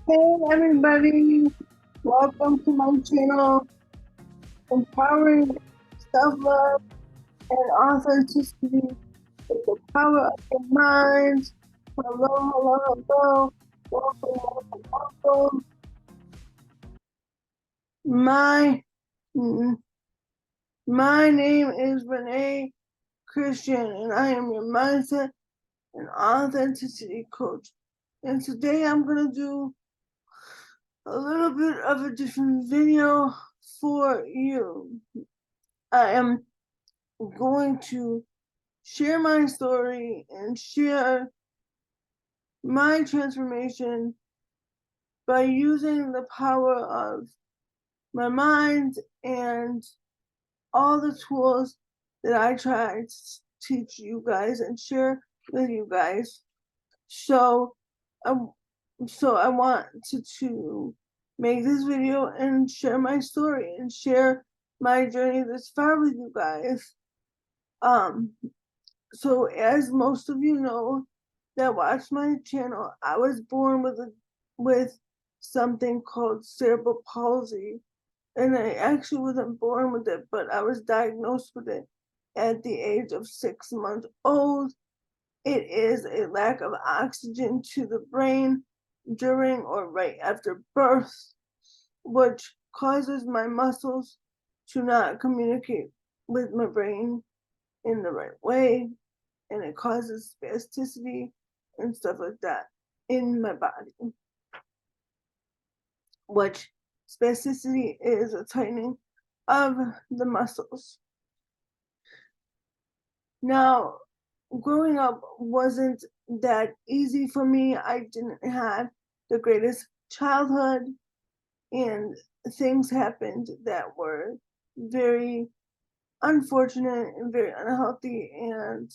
Hey everybody, welcome to my channel, Empowering Self-Love and Authenticity with the Power of Your Mind. Hello. Welcome. My, my name is Renee Christian and I am your Mindset and Authenticity Coach. And today I'm going to do a little bit of a different video for you. I am going to share my story and share my transformation by using the power of my mind and all the tools that I try to teach you guys and share with you guys. So I wanted to make this video and share my story and share my journey this far with you guys. So as most of you know that watch my channel, I was born with something called cerebral palsy. And I actually wasn't born with it, but I was diagnosed with it at the age of 6 months old. It is a lack of oxygen to the brain during or right after birth, which causes my muscles to not communicate with my brain in the right way, and it causes spasticity and stuff like that in my body, which spasticity is a tightening of the muscles. Now, growing up wasn't that easy for me. I didn't have the greatest childhood, and things happened that were very unfortunate and very unhealthy and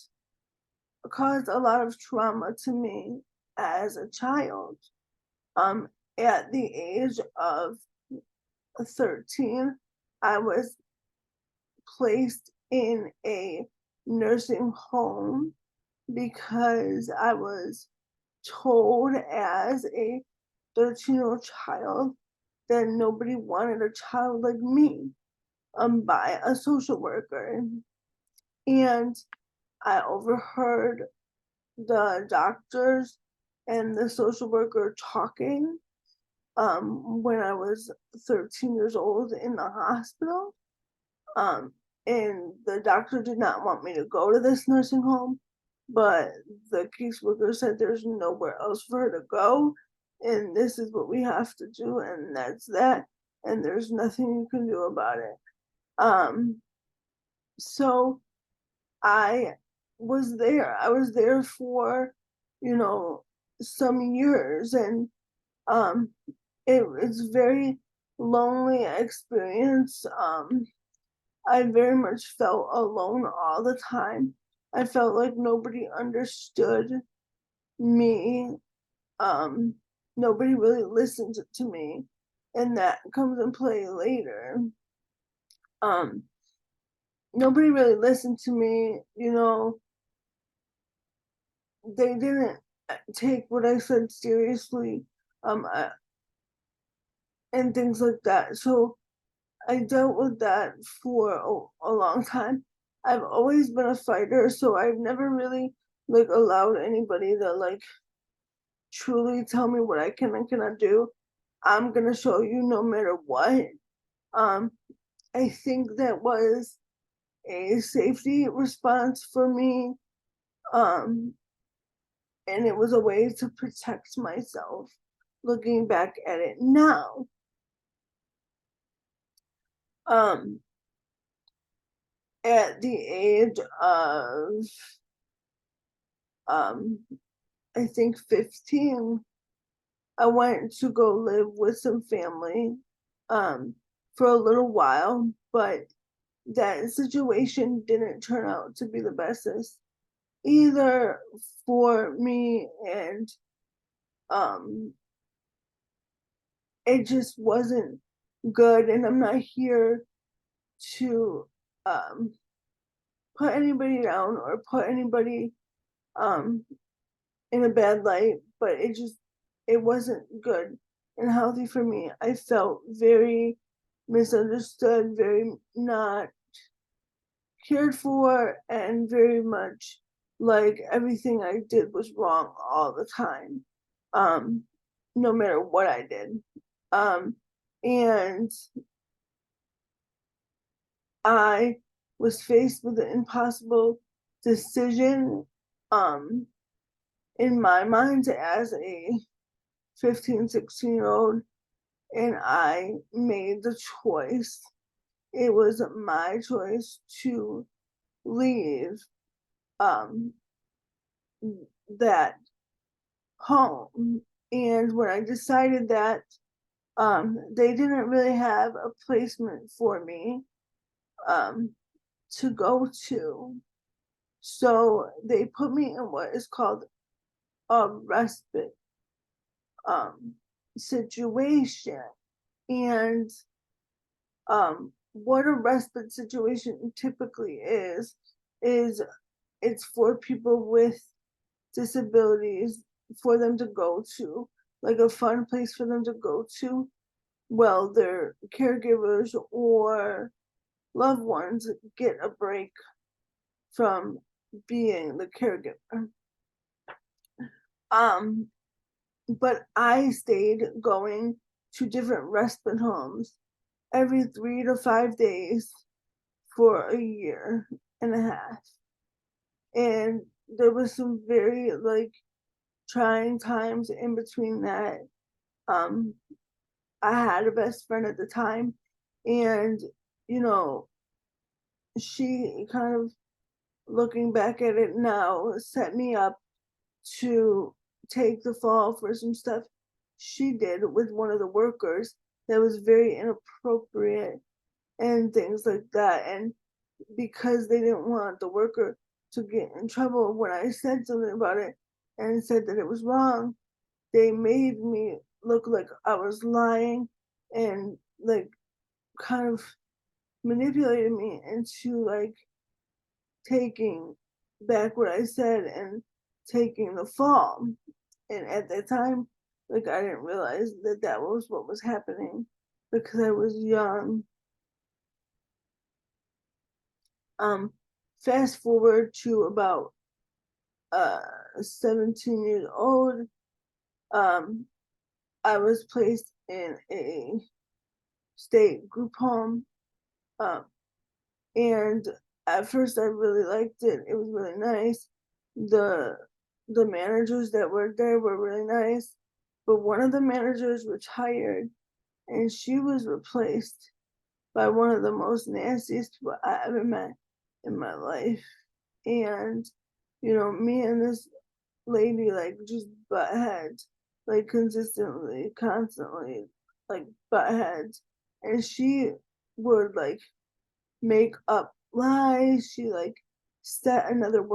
caused a lot of trauma to me as a child. At the age of 13, I was placed in a nursing home because I was told as a 13-year-old child that nobody wanted a child like me by a social worker. And I overheard the doctors and the social worker talking when I was 13 years old in the hospital. And the doctor did not want me to go to this nursing home, but the caseworker said there's nowhere else for her to go, and this is what we have to do, and that's that, and there's nothing you can do about it. So I was there. I was there for, some years, and um, it was very lonely experience. I very much felt alone all the time. I felt like nobody understood me. Um, Nobody really listened to me, and that comes in play later. Um, Nobody really listened to me. They didn't take what I said seriously, um, uh, and things like that. So I dealt with that for a long time. I've always been a fighter, so I've never really allowed anybody to truly tell me what I can and cannot do. I'm gonna show you no matter what. Um, I think that was a safety response for me. Um, and it was a way to protect myself. Looking back at it now, um, at the age of um, I think 15, I went to go live with some family um, for a little while, but that situation didn't turn out to be the bestest either for me, and um, it just wasn't good. And I'm not here to um, put anybody down or put anybody um, in a bad light, but it wasn't good. and healthy for me. I felt very misunderstood, very not cared for, and very much like everything I did was wrong all the time, um, no matter what I did. And I was faced with an impossible decision, um, in my mind as a 15, 16-year old, and I made the choice. It was my choice to leave um, that home. And when I decided that, they didn't really have a placement for me um, to go to. So they put me in what is called a respite um, situation. And what a respite situation typically is it's for people with disabilities, for them to go to, like a fun place for them to go to. Well, their caregivers or loved ones get a break from being the caregiver. Um, but I stayed going to different respite homes every 3 to 5 days for a year and a half. And there was some very like trying times in between that. Um, I had a best friend at the time, and you know, she kind of looking back at it now set me up to take the fall for some stuff she did with one of the workers that was very inappropriate and things like that. And because they didn't want the worker to get in trouble when I said something about it and said that it was wrong, they made me look like I was lying and like kind of manipulated me into like taking back what I said and taking the fall. And at that time, like I didn't realize that that was what was happening because I was young. Um, Fast forward to about 17 years old, um, I was placed in a state group home. Um, and at first I really liked it. It was really nice. The the managers that worked there were really nice, but one of the managers retired and she was replaced by one of the most nastiest people I ever met in my life. And me and this lady like just butt heads, like consistently, constantly, like butt heads. And she would like make up lies. She like set another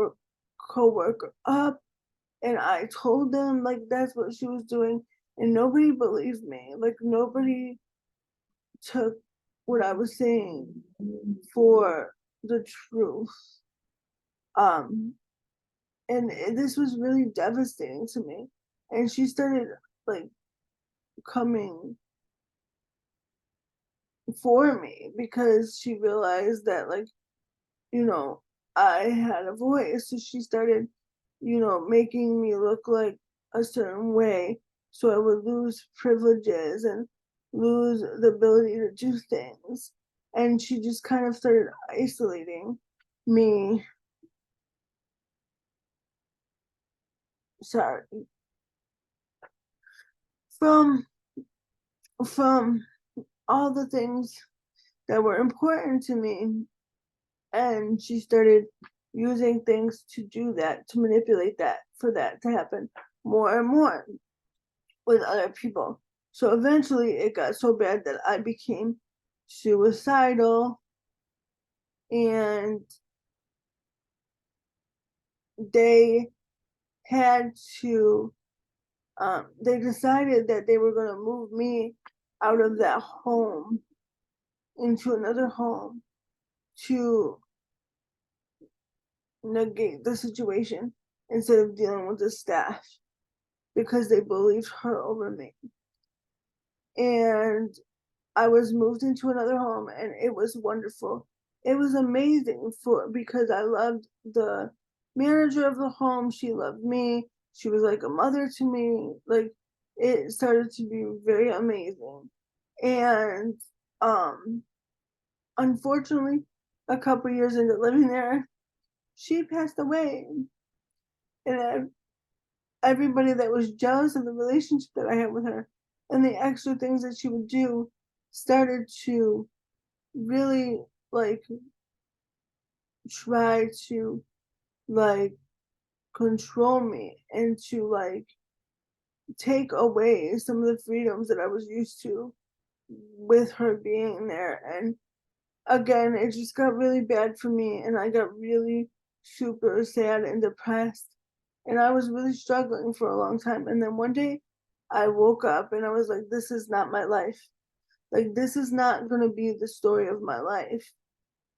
co-worker up, and I told them like that's what she was doing, and nobody believed me. Like nobody took what I was saying for the truth. Um, and this was really devastating to me. And she started like coming for me because she realized that like you know, I had a voice. So she started, making me look like a certain way. So I would lose privileges and lose the ability to do things. And she just kind of started isolating me. Sorry. From from all the things that were important to me. And she started using things to do that, to manipulate that, for that to happen more and more with other people. So eventually it got so bad that I became suicidal, and they had to, they decided that they were going to move me out of that home into another home to negate the situation instead of dealing with the staff because they believed her over me. and I was moved into another home, and it was wonderful. It was amazing because I loved the manager of the home. She loved me. She was like a mother to me. Like, it started to be very amazing. And um unfortunately, a couple years into living there, she passed away. And everybody that was jealous of the relationship that I had with her and the extra things that she would do started to really like try to like control me and to like take away some of the freedoms that I was used to with her being there. And again, it just got really bad for me, and I got really super sad and depressed, and I was really struggling for a long time. And then one day I woke up and I was like, this is not my life. Like, this is not going to be the story of my life.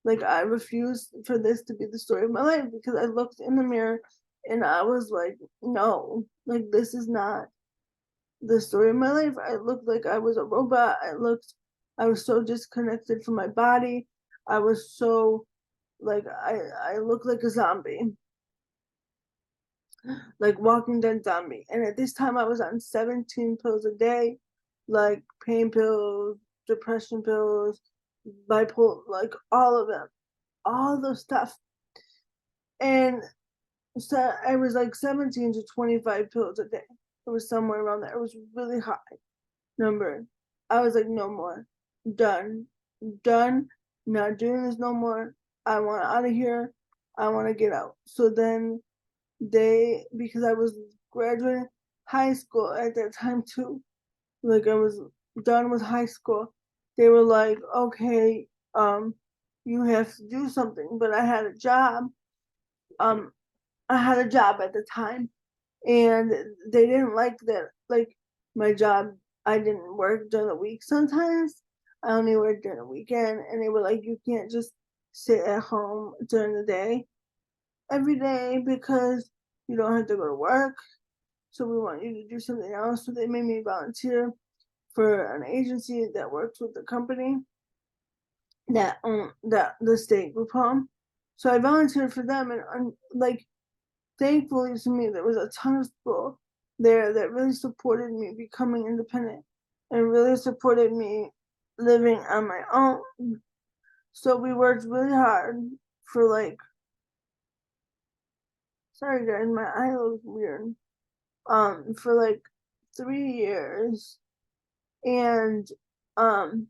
Like, I refuse for this to be the story of my life, because I looked in the mirror and I was like, no, like, this is not the story of my life. I looked like I was a robot. I was so disconnected from my body. I was so like I looked like a zombie, like Walking Dead zombie. And at this time I was on 17 pills a day, like pain pills, depression pills, bipolar, like all of them, all the stuff. And so I was like 17 to 25 pills a day. It was somewhere around there. It was really high number. I was like, no more. Done. Done. Not doing this no more. I want out of here. I want to get out. So then because I was graduating high school at that time too, like I was done with high school, they were like, okay, you have to do something. But I had a job. Um, I had a job at the time, and they didn't like that. Like, my job, I didn't work during the week sometimes. I only worked during the weekend, and they were like, you can't just sit at home during the day every day, because you don't have to go to work. So we want you to do something else. So they made me volunteer for an agency that works with the company that the state group home. So I volunteered for them, and like, thankfully to me, there was a ton of people there that really supported me becoming independent and really supported me living on my own. So we worked really hard for like, sorry guys, my eye looks weird. For like 3 years, and um,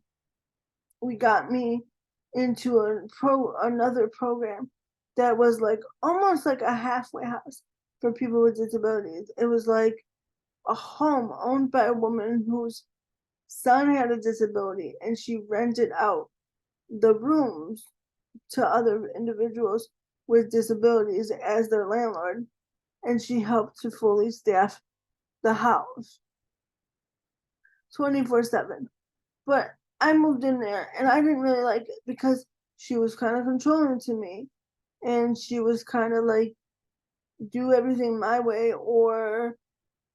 we got me into another program that was like almost like a halfway house for people with disabilities. It was like a home owned by a woman whose son had a disability, and she rented out the rooms to other individuals with disabilities as their landlord, and she helped to fully staff the house 24/7. But I moved in there and I didn't really like it, because she was kind of controlling to me, and she was kind of like, do everything my way or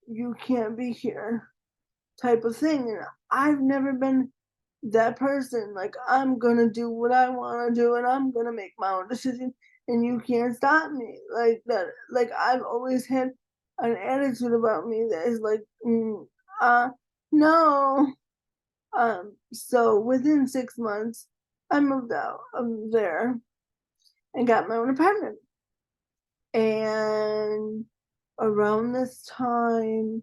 you can't be here type of thing. And I've never been that person. Like, I'm gonna do what I want to do, and I'm gonna make my own decision, and you can't stop me like that. Like, I've always had an attitude about me that is like, no. So within 6 months, I moved out of there and got my own apartment. And around this time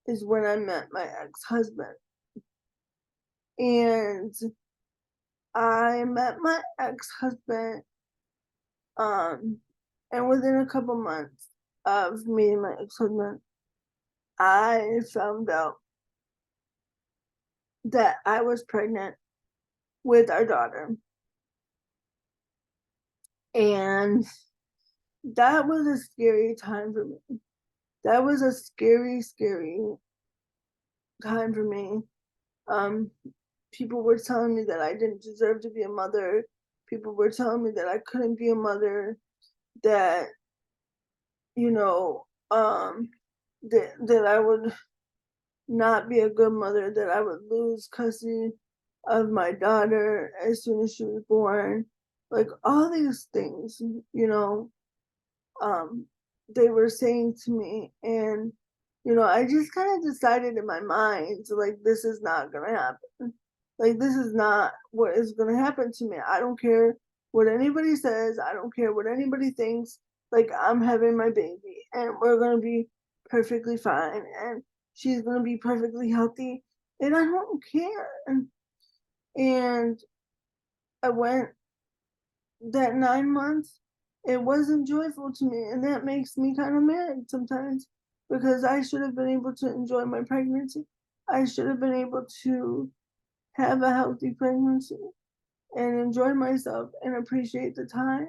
is when I met my ex-husband. And I met my ex-husband, um, and within a couple months of meeting my ex-husband, I found out that I was pregnant with our daughter. And that was a scary time for me. That was a scary, scary time for me. Um, People were telling me that I didn't deserve to be a mother. People were telling me that I couldn't be a mother, that, you know, that I would not be a good mother, that I would lose custody of my daughter as soon as she was born. Like all these things, um, they were saying to me. And, I just kind of decided in my mind, like, this is not going to happen. Like, this is not what is going to happen to me. I don't care what anybody says. I don't care what anybody thinks. Like, I'm having my baby and we're going to be perfectly fine. And she's going to be perfectly healthy. And I don't care. And I went that 9 months, it wasn't joyful to me. And that makes me kind of mad sometimes because I should have been able to enjoy my pregnancy. I should have been able to have a healthy pregnancy and enjoy myself and appreciate the time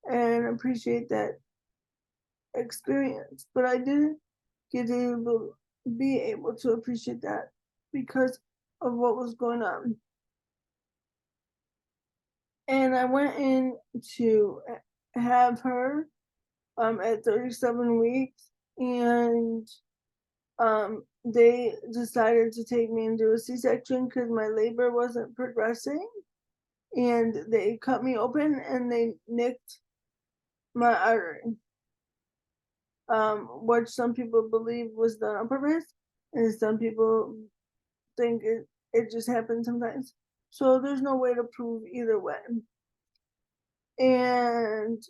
and appreciate that experience. But I didn't get to be able to appreciate that because of what was going on. And I went in to have her at 37 weeks, and they decided to take me and do a C-section because my labor wasn't progressing, and they cut me open and they nicked my artery, which some people believe was done on purpose, and some people think it just happens sometimes. So there's no way to prove either way. And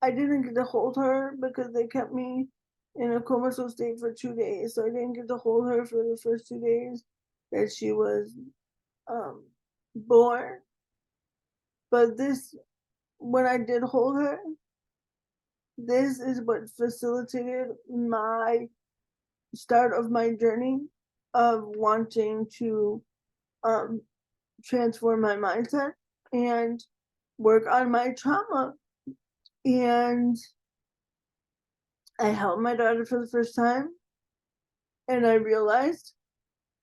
I didn't get to hold her because they kept me in a comatose state for 2 days. So I didn't get to hold her for the first 2 days that she was um, born. But when I did hold her, this is what facilitated my start of my journey of wanting to um, transform my mindset and work on my trauma. And I held my daughter for the first time, and I realized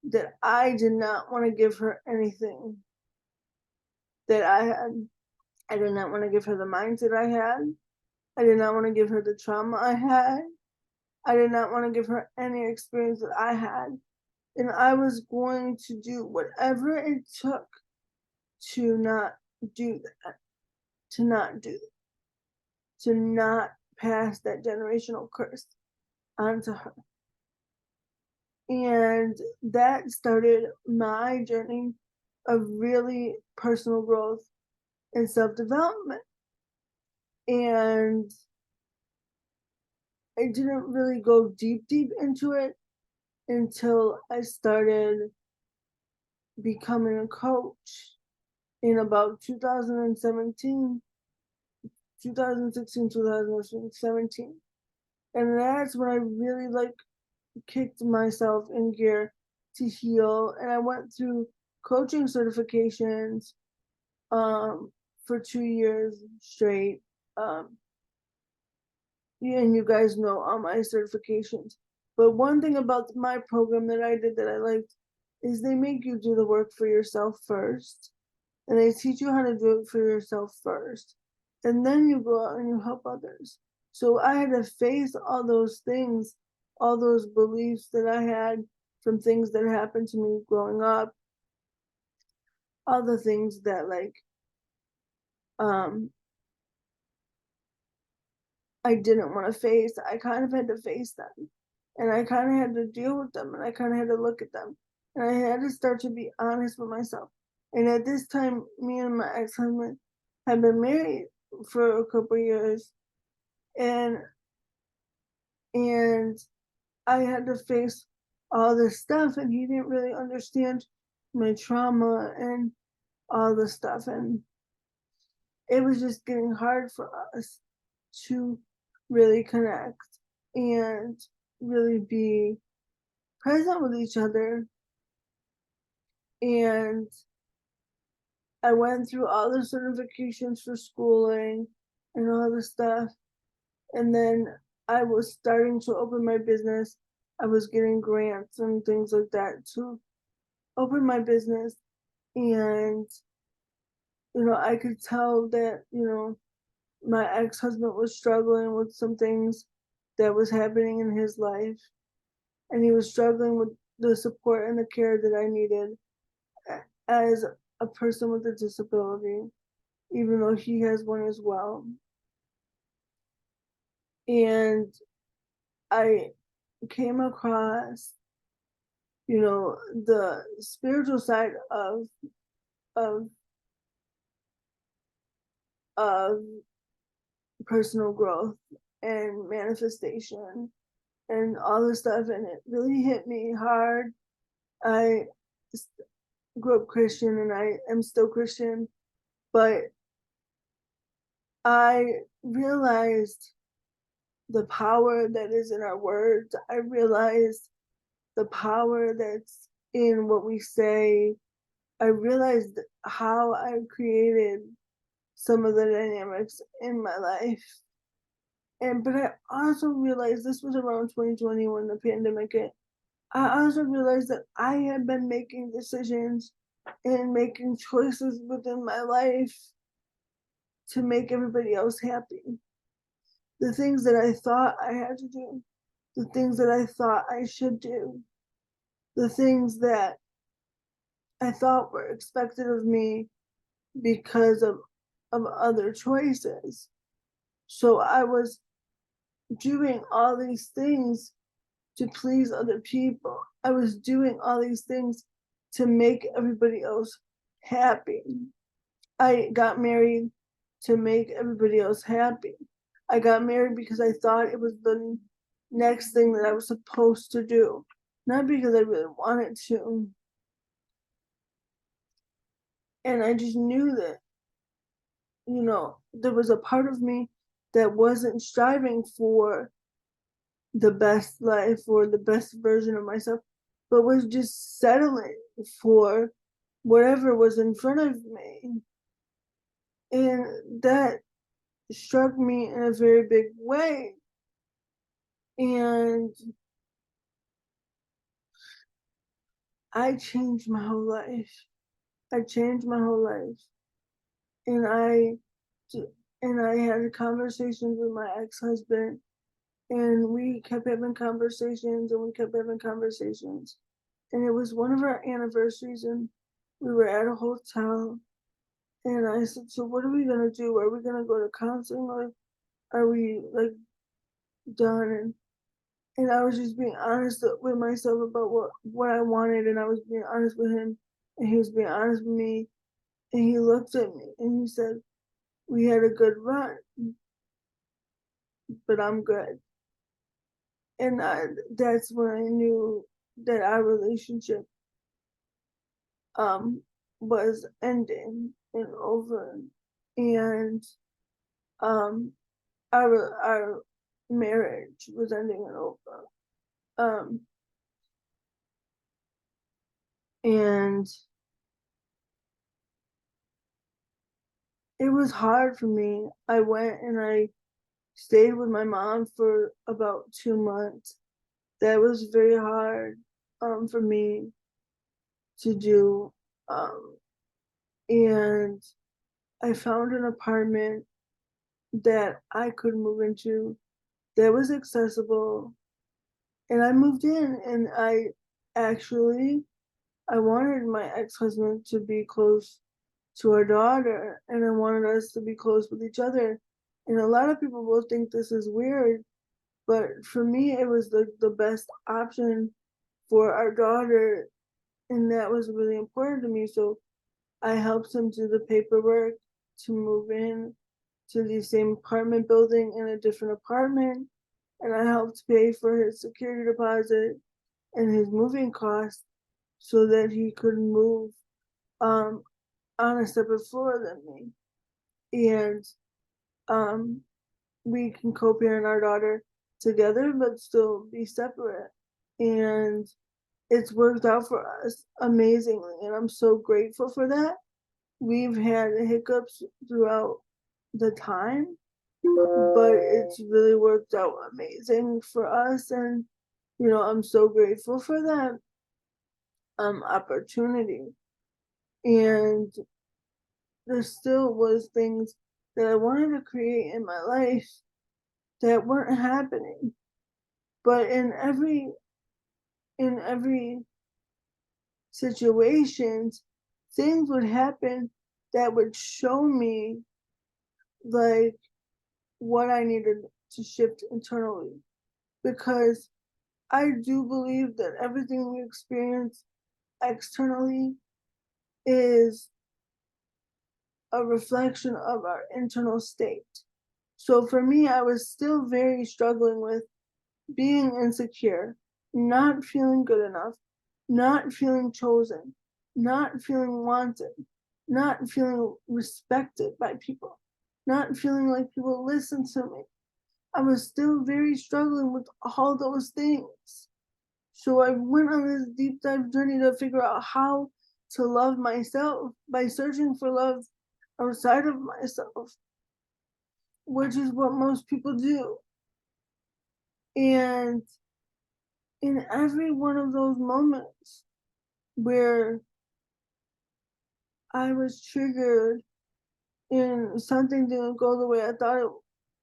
that I did not want to give her anything that I had. I did not want to give her the mindset I had. I did not want to give her the trauma I had. I did not want to give her any experience that I had. And I was going to do whatever it took to not do that, to not do that, to not pass that generational curse onto her. And that started my journey of really personal growth and self-development. And I didn't really go deep into it until I started becoming a coach in about 2017, 2016, 2017. And that's when I really kicked myself in gear to heal. And I went through coaching certifications for 2 years straight. And you guys know all my certifications. But one thing about my program that I did that I liked is they make you do the work for yourself first. And they teach you how to do it for yourself first. And then you go out and you help others. So I had to face all those things, all those beliefs that I had from things that happened to me growing up, all the things that um I didn't want to face. I kind of had to face them. And I kind of had to deal with them. And I kind of had to look at them. And I had to start to be honest with myself. And at this time, me and my ex-husband had been married for a couple years. And and I had to face all this stuff. And he didn't really understand my trauma and all the stuff. And it was just getting hard for us to really connect and really be present with each other. And I went through all the certifications for schooling and all the stuff. And then I was starting to open my business. I was getting grants and things like that to open my business. And, I could tell that, my ex-husband was struggling with some things that was happening in his life. and he was struggling with the support and the care that I needed as a person with a disability, even though he has one as well. And I came across, the spiritual side of of personal growth and manifestation and all this stuff, and it really hit me hard. I grew up Christian and I am still Christian, but I realized the power that is in our words. I realized the power that's in what we say. I realized how I created some of the dynamics in my life. But I also realized this was around 2020 when the pandemic hit. I also realized that I had been making decisions and making choices within my life to make everybody else happy. The things that I thought I had to do, the things that I thought I should do, the things that I thought were expected of me because of other choices. So I was doing all these things to please other people. I was doing all these things to make everybody else happy. I got married to make everybody else happy. I got married because I thought it was the next thing that I was supposed to do, not because I really wanted to. And I just knew that, there was a part of me that wasn't striving for the best life or the best version of myself, but was just settling for whatever was in front of me. And that struck me in a very big way. And I changed my whole life. I changed my whole life. And I had conversations with my ex-husband, and we kept having conversations and we kept having conversations. And it was one of our anniversaries, and we were at a hotel. And I said, so what are we gonna do? Are we gonna go to counseling, or are we like done? And I was just being honest with myself about what I wanted, and I was being honest with him, and he was being honest with me. And he looked at me and he said, we had a good run, but I'm good. And that's when I knew that our relationship um was ending and over, and um our marriage was ending and over. Um and it was hard for me. I went and I stayed with my mom for about 2 months. That was very hard for me to do. Um and I found an apartment that I could move into that was accessible, and I moved in. And I wanted my ex-husband to be close to our daughter, and I wanted us to be close with each other. And a lot of people will think this is weird, but for me it was the best option for our daughter, and that was really important to me. So I helped him do the paperwork to move in to the same apartment building in a different apartment, and I helped pay for his security deposit and his moving costs so that he could move um, on a separate floor than me. And um, we can co-parent our daughter together, but still be separate. And it's worked out for us amazingly, and I'm so grateful for that. We've had hiccups throughout the time, but it's really worked out amazing for us. And I'm so grateful for that opportunity. And there still was things that I wanted to create in my life that weren't happening. But in every in every situation, things would happen that would show me like what I needed to shift internally. Because I do believe that everything we experience externally is a reflection of our internal state. So for me, I was still very struggling with being insecure, not feeling good enough, not feeling chosen, not feeling wanted, not feeling respected by people, not feeling like people listen to me. I was still very struggling with all those things. So I went on this deep dive journey to figure out how to love myself by searching for love outside of myself, which is what most people do. And in every one of those moments where I was triggered and something didn't go the way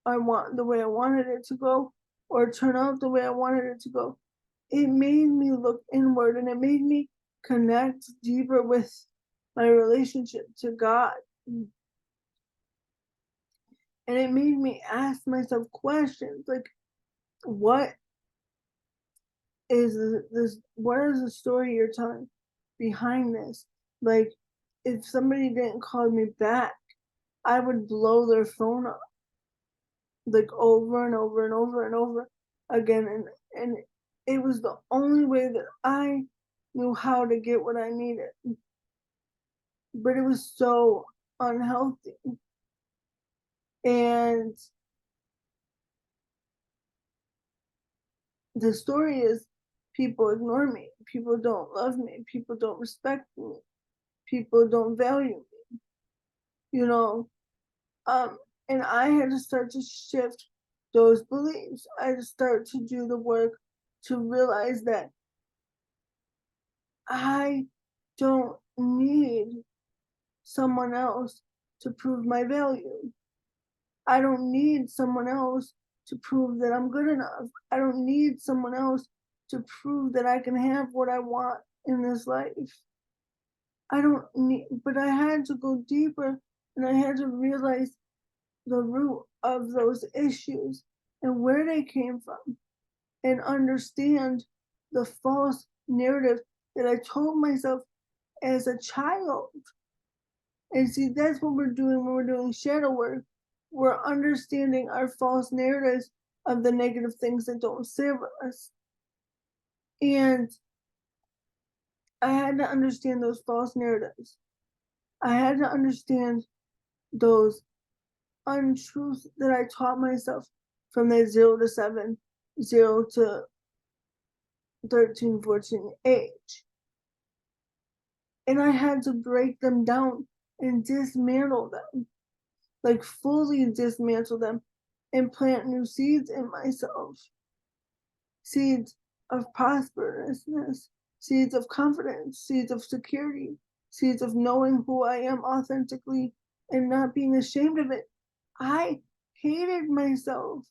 the way I wanted it to go, or turn out the way I wanted it to go, it made me look inward and it made me connect deeper with my relationship to God. And it made me ask myself questions like, what is this? What is the story you're telling behind this? Like, if somebody didn't call me back, I would blow their phone up like over and over and over and over again. And it was the only way that I knew how to get what I needed. But it was so unhealthy. And the story is people ignore me, people don't love me, people don't respect me, people don't value me, you know. Um, and I had to start to shift those beliefs. I had to start to do the work to realize that I don't need someone else to prove my value. I don't need someone else to prove that I'm good enough. I don't need someone else to prove that I can have what I want in this life. I don't need, but I had to go deeper and I had to realize the root of those issues and where they came from and understand the false narrative that I told myself as a child. And see, that's what we're doing when we're doing shadow work. We're understanding our false narratives of the negative things that don't serve us. And I had to understand those false narratives. I had to understand those untruths that I taught myself from that 0 to 7, 0 to 13, 14 age. And I had to break them down and dismantle them, like fully dismantle them and plant new seeds in myself. Seeds of prosperousness, seeds of confidence, seeds of security, seeds of knowing who I am authentically and not being ashamed of it. I hated myself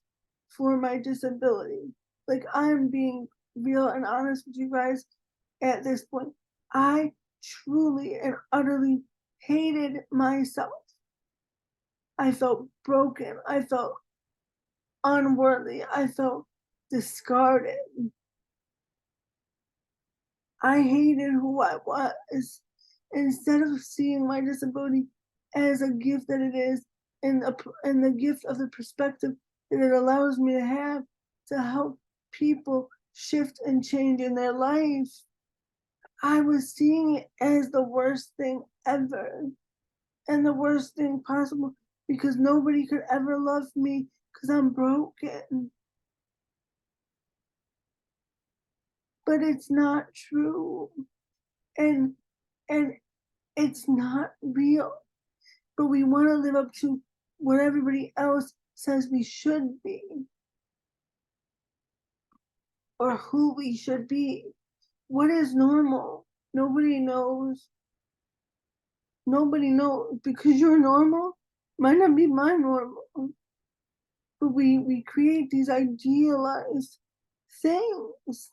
for my disability. Like, I'm being real and honest with you guys at this point. I truly and utterly hated myself. I felt broken. I felt unworthy. I felt discarded. I hated who I was. Instead of seeing my disability as a gift that it is, and the gift of the perspective that it allows me to help people shift and change in their life, I was seeing it as the worst thing ever and the worst thing possible because nobody could ever love me because I'm broken. But it's not true. And and it's not real. But we want to live up to what everybody else says we should be or who we should be. What is normal? Nobody knows. Nobody knows because you're normal might not be my normal. But we create these idealized things.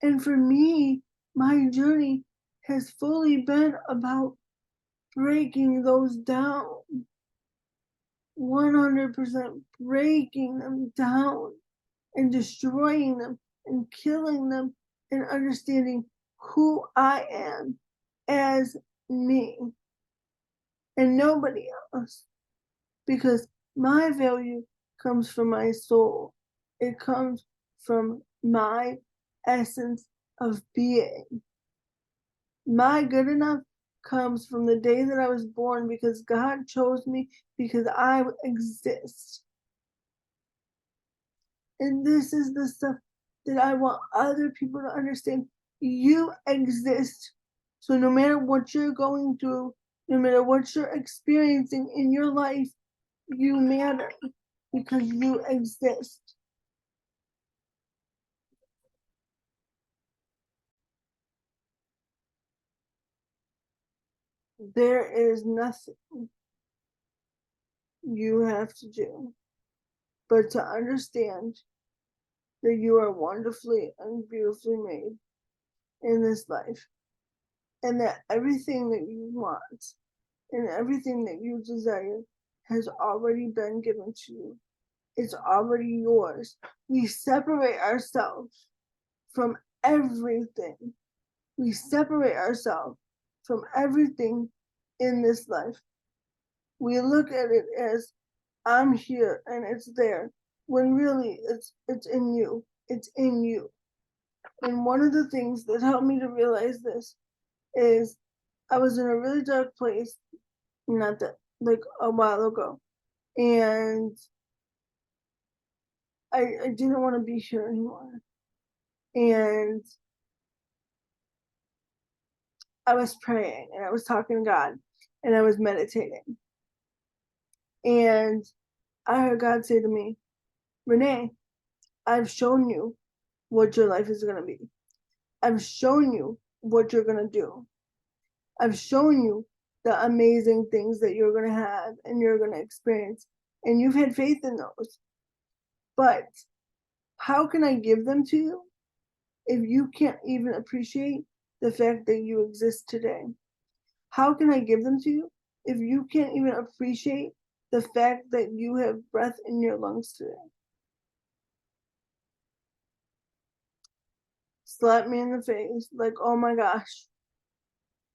And for me, my journey has fully been about breaking those down, 100% breaking them down and destroying them and killing them and understanding who I am as me and nobody else. Because my value comes from my soul. It comes from my essence of being. My good enough comes from the day that I was born because God chose me because I exist. And this is the stuff that I want other people to understand. You exist. So no matter what you're going through, no matter what you're experiencing in your life, you matter because you exist. There is nothing you have to do but to understand that you are wonderfully and beautifully made in this life, and that everything that you want and everything that you desire has already been given to you. It's already yours. We separate ourselves from everything. We separate ourselves from everything in this life. We look at it as I'm here and it's there, when really it's in you. It's in you. And one of the things that helped me to realize this is I was in a really dark place, not that like a while ago, and I didn't want to be here anymore. And I was praying and I was talking to God and I was meditating. And I heard God say to me, Renee, I've shown you what your life is going to be. I've shown you what you're going to do. I've shown you the amazing things that you're going to have and you're going to experience. And you've had faith in those. But how can I give them to you if you can't even appreciate the fact that you exist today? How can I give them to you if you can't even appreciate the fact that you have breath in your lungs today? Slap me in the face, like, oh my gosh.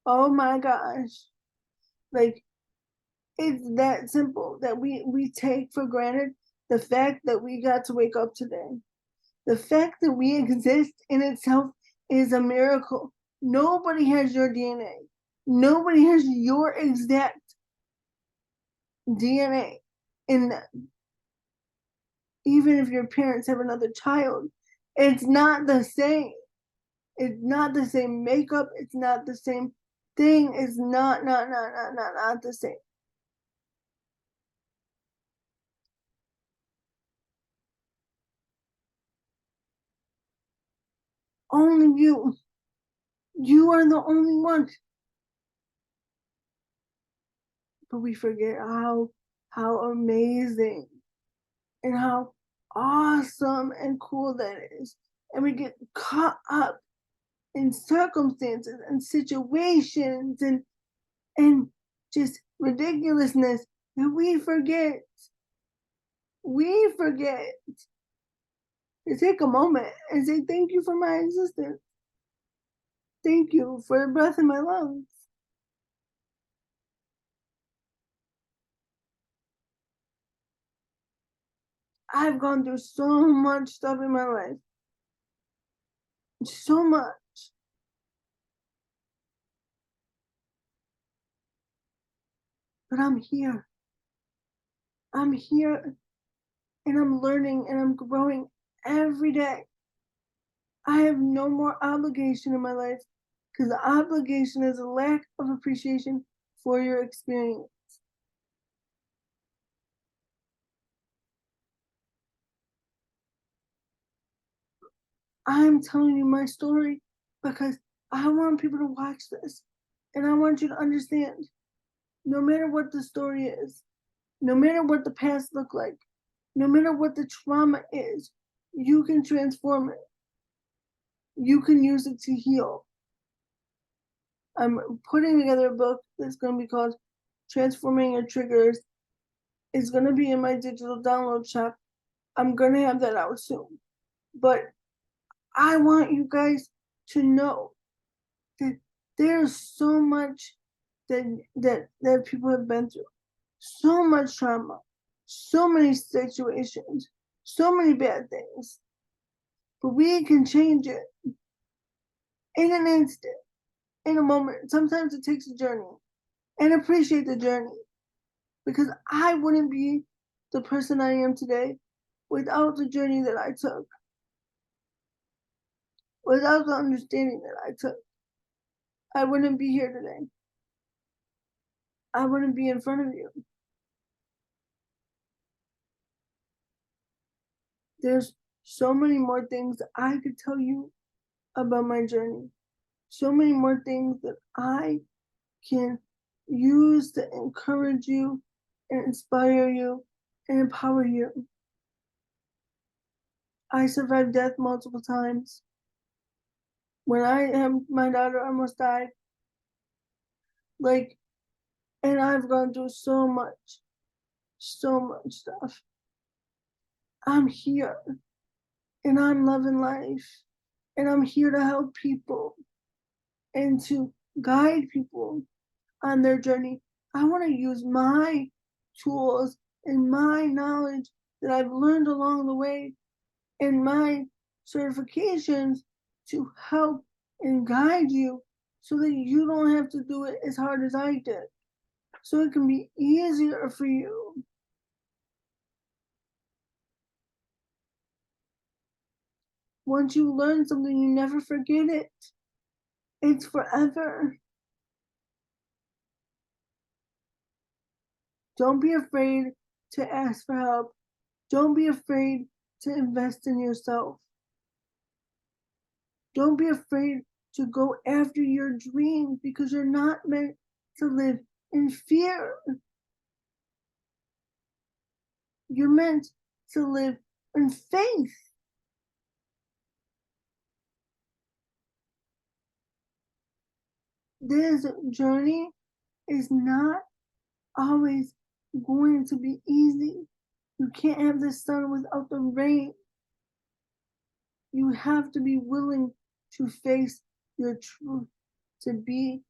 Oh my gosh. Like, it's that simple that we take for granted the fact that we got to wake up today. The fact that we exist in itself is a miracle. Nobody has your DNA. Nobody has your exact DNA in them. Even if your parents have another child, it's not the same. It's not the same makeup. It's not the same thing. It's not the same. Only you. You are the only one. But we forget how amazing and how awesome and cool that is. And we get caught up in circumstances and situations and just ridiculousness and we forget to take a moment and say thank you for my existence. Thank you for the breath in my lungs. I've gone through so much stuff in my life. So much. But I'm here. I'm here and I'm learning and I'm growing every day. I have no more obligation in my life because the obligation is a lack of appreciation for your experience. I'm telling you my story because I want people to watch this and I want you to understand no matter what the story is, no matter what the past looked like, no matter what the trauma is, you can transform it. you can use it to heal. I'm putting together a book that's going to be called Transforming Your Triggers. It's going to be in my digital download shop. I'm going to have that out soon. But I want you guys to know that there's so much that people have been through, so much trauma, so many situations, so many bad things. But we can change it in an instant, in a moment. Sometimes it takes a journey, and appreciate the journey, because I wouldn't be the person I am today without the journey that I took, without the understanding that I took. I wouldn't be here today. I wouldn't be in front of you. There's so many more things I could tell you about my journey. So many more things that I can use to encourage you and inspire you and empower you. I survived death multiple times. When my daughter almost died, like, and I've gone through so much stuff. I'm here and I'm loving life and I'm here to help people and to guide people on their journey. I want to use my tools and my knowledge that I've learned along the way and my certifications to help and guide you so that you don't have to do it as hard as I did. So it can be easier for you. Once you learn something, you never forget it. It's forever. Don't be afraid to ask for help. Don't be afraid to invest in yourself. Don't be afraid to go after your dreams, because you're not meant to live in fear. You're meant to live in faith. This journey is not always going to be easy. You can't have the sun without the rain. You have to be willing to face your truth, to be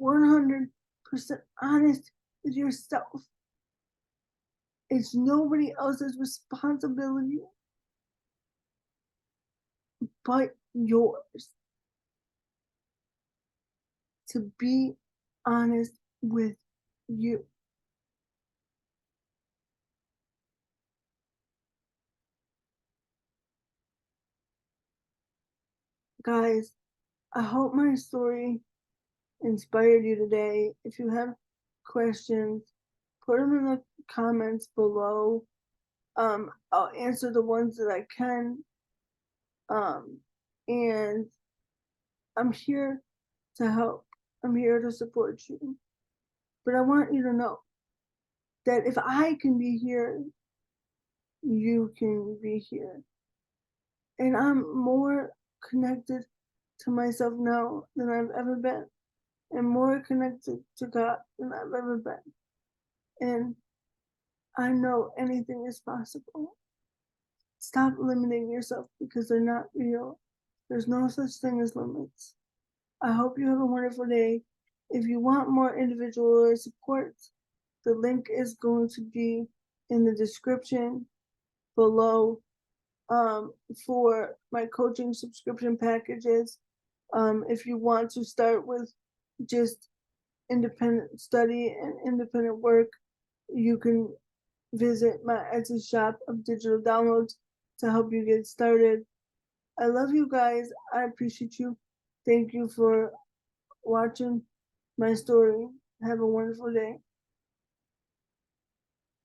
100% honest with yourself. It's nobody else's responsibility but yours to be honest with you. Guys, I hope my story inspired you today. If you have questions, put them in the comments below. I'll answer the ones that I can. And I'm here to help. I'm here to support you. But I want you to know that if I can be here, you can be here. And I'm more connected to myself now than I've ever been, and more connected to God than I've ever been. And I know anything is possible. Stop limiting yourself because they're not real. There's no such thing as limits. I hope you have a wonderful day. If you want more individual support, the link is going to be in the description below for my coaching subscription packages. If you want to start with just independent study and independent work, you can visit my Etsy shop of digital downloads to help you get started. I love you guys. I appreciate you. Thank you for watching my story. Have a wonderful day.